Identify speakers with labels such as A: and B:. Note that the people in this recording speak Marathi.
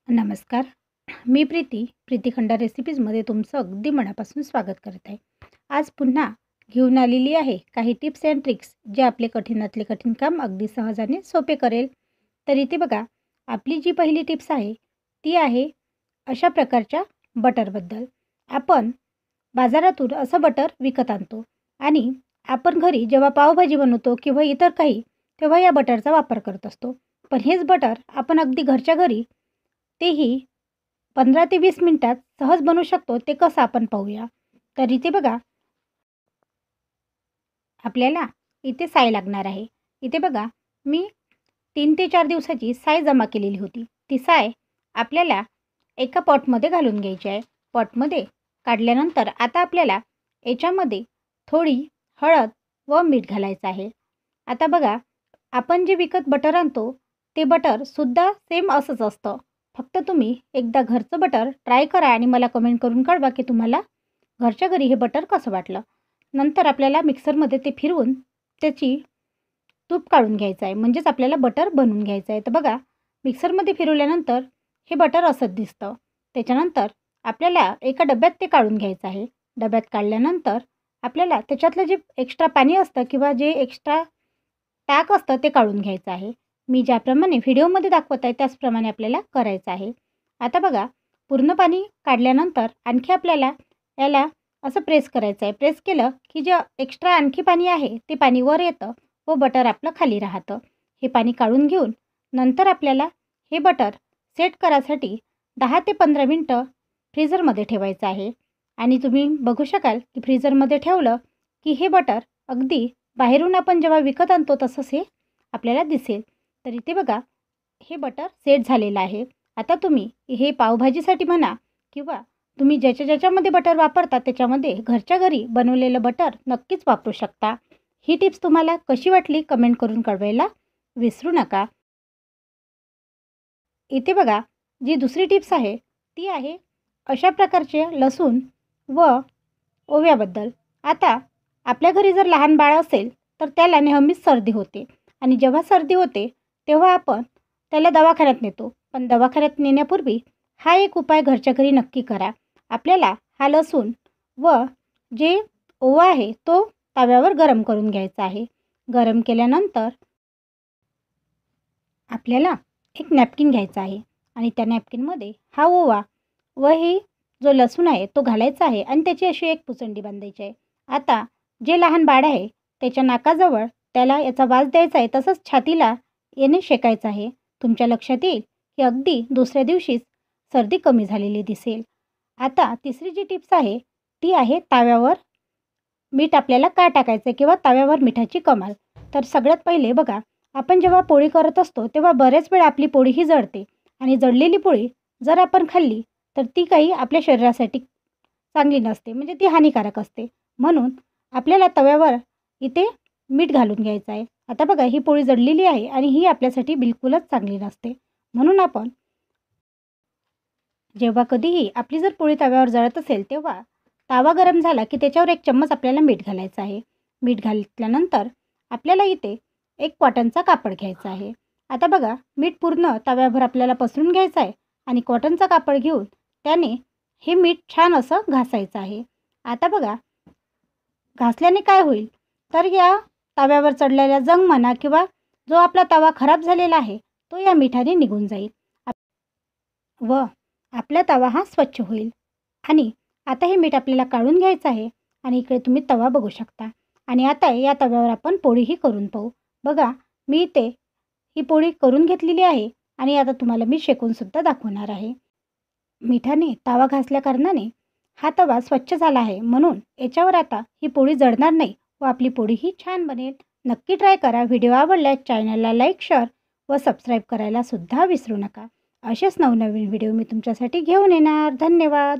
A: नमस्कार. मी प्रीती खंडा रेसिपीजमध्ये तुमचं अगदी मनापासून स्वागत करत आहे. आज पुन्हा घेऊन आलेली आहे काही टिप्स अँड ट्रिक्स जे आपले कठीणातले कठीण काम अगदी सहजाने सोपे करेल. तर इथे बघा, आपली जी पहिली टिप्स आहे ती आहे अशा प्रकारच्या बटरबद्दल. आपण बाजारातून असं बटर विकत आणतो आणि आपण घरी जेव्हा पावभाजी बनवतो किंवा इतर काही, तेव्हा या बटरचा वापर करत असतो. पण हेच बटर आपण अगदी घरच्या घरी, तेही 15 ते 20 मिनिटात सहज बनवू शकतो. ते कसं आपण पाहूया. तर इथे बघा, आपल्याला इथे साय लागणार आहे. इथे बघा, मी 3 ते 4 दिवसाची साय जमा केलेली होती. ती साय आपल्याला एका पॉटमध्ये घालून घ्यायची आहे. पॉटमध्ये काढल्यानंतर आता आपल्याला याच्यामध्ये थोडी हळद व मीठ घालायचं आहे. आता बघा, आपण जे विकत बटर आणतो ते बटरसुद्धा सेम असंच असतं. फक्त तुम्ही एकदा घरचं बटर ट्राय करा आणि मला कमेंट करून कळवा की तुम्हाला घरच्या घरी हे बटर कसं वाटलं. नंतर आपल्याला मिक्सरमध्ये ते फिरवून त्याची तूप काढून घ्यायचं आहे, म्हणजेच आपल्याला बटर बनवून घ्यायचं आहे. तर बघा, मिक्सरमध्ये फिरवल्यानंतर हे बटर असंच दिसतं. त्याच्यानंतर आपल्याला एका डब्यात ते काढून घ्यायचं आहे. डब्यात काढल्यानंतर आपल्याला त्याच्यातलं जे एक्स्ट्रा पाणी असतं किंवा जे एक्स्ट्रा टाक असतं ते काढून घ्यायचं आहे. मी ज्याप्रमाणे व्हिडिओमध्ये दाखवत आहे त्याचप्रमाणे आपल्याला करायचं आहे. आता बघा, पूर्ण पाणी काढल्यानंतर आणखी आपल्याला याला असं प्रेस करायचं आहे. प्रेस केलं की जे एक्स्ट्रा आणखी पाणी आहे ते पाणी वर येतं व बटर आपलं खाली राहतं. हे पाणी काढून घेऊन नंतर आपल्याला हे बटर सेट करायसाठी 10 ते 15 मिनटं फ्रीझरमध्ये ठेवायचं आहे. आणि तुम्ही बघू शकाल की फ्रीझरमध्ये ठेवलं की हे बटर अगदी बाहेरून आपण जेव्हा विकत आणतो तसंच हे आपल्याला दिसेल. तर इथे बघा, हे बटर सेट झालेलं आहे. आता तुम्ही हे पावभाजीसाठी म्हणा किंवा तुम्ही ज्याच्यामध्ये बटर वापरता त्याच्यामध्ये घरच्या घरी बनवलेलं बटर नक्कीच वापरू शकता. ही टिप्स तुम्हाला कशी वाटली कमेंट करून कळवायला विसरू नका. इथे बघा, जी दुसरी टिप्स आहे ती आहे अशा प्रकारचे लसूण व ओव्याबद्दल. आता आपल्या घरी जर लहान बाळ असेल तर त्याला नेहमीच सर्दी होते आणि जेव्हा सर्दी होते तेव्हा आपण त्याला दवाखान्यात नेतो. पण दवाखान्यात नेण्यापूर्वी हा एक उपाय घरच्या घरी नक्की करा. आपल्याला हा लसूण व जे ओवा आहे तो तव्यावर गरम करून घ्यायचा आहे. गरम केल्यानंतर आपल्याला एक नॅपकिन घ्यायचा आहे आणि त्या नॅपकिनमध्ये हा ओवा व ही जो लसूण आहे तो घालायचा आहे आणि त्याची अशी एक पुसंडी बांधायची आहे. आता जे लहान बाळ आहे त्याच्या नाकाजवळ त्याला याचा वास द्यायचा आहे, तसंच छातीला याने शेकायचं आहे. तुमच्या लक्षात येईल की अगदी दुसऱ्या दिवशीच सर्दी कमी झालेली दिसेल. आता तिसरी जी टिप्स आहे ती आहे तव्यावर मीठ आपल्याला का टाकायचं किंवा तव्यावर मिठाची कमाल. तर सगळ्यात पहिले बघा, आपण जेव्हा पोळी करत असतो तेव्हा बरेच वेळ आपली पोळी ही जळते आणि जळलेली पोळी जर आपण खाल्ली तर ती काही आपल्या शरीरासाठी चांगली नसते, म्हणजे ती हानिकारक असते. म्हणून आपल्याला तव्यावर इथे मीठ घालून घ्यायचं आहे. आता बघा, ही पोळी जळलेली आहे आणि ही आपल्यासाठी बिलकुलच चांगली नसते. म्हणून आपण जेव्हा कधीही आपली जर पोळी तव्यावर जळत असेल तेव्हा तवा गरम झाला की त्याच्यावर एक चम्मच आपल्याला मीठ घालायचं आहे. मीठ घातल्यानंतर आपल्याला इथे एक कॉटनचा कापड घ्यायचा आहे. आता बघा, मीठ पूर्ण तव्यावर आपल्याला पसरून घ्यायचं आहे आणि कॉटनचा कापड घेऊन त्याने हे मीठ छान असं घासायचं आहे. आता बघा, घासल्याने काय होईल तर या तव्यावर चढलेला जंग म्हणा किंवा जो आपला तवा खराब झालेला आहे तो या मिठाने निघून जाईल व आपला तवा हा स्वच्छ होईल. आणि आता हे मीठ आपल्याला काढून घ्यायचं आहे आणि इकडे तुम्ही तवा बघू शकता. आणि आता या तव्यावर आपण पोळीही करून पाहू. बघा, मी इथे ही पोळी करून घेतलेली आहे आणि आता तुम्हाला मी शेकूनसुद्धा दाखवणार आहे. मिठाने तवा घासल्या कारणाने हा तवा स्वच्छ झाला आहे, म्हणून याच्यावर आता ही पोळी जळणार नाही व आपली पोळी ही छान बनेल. नक्की ट्राय करा. व्हिडिओ आवडल्यास चॅनलला लाईक, शेअर व सबस्क्राईब करायला सुद्धा विसरू नका. असेच नवनवीन व्हिडिओ मी तुमच्यासाठी घेऊन येणार. धन्यवाद.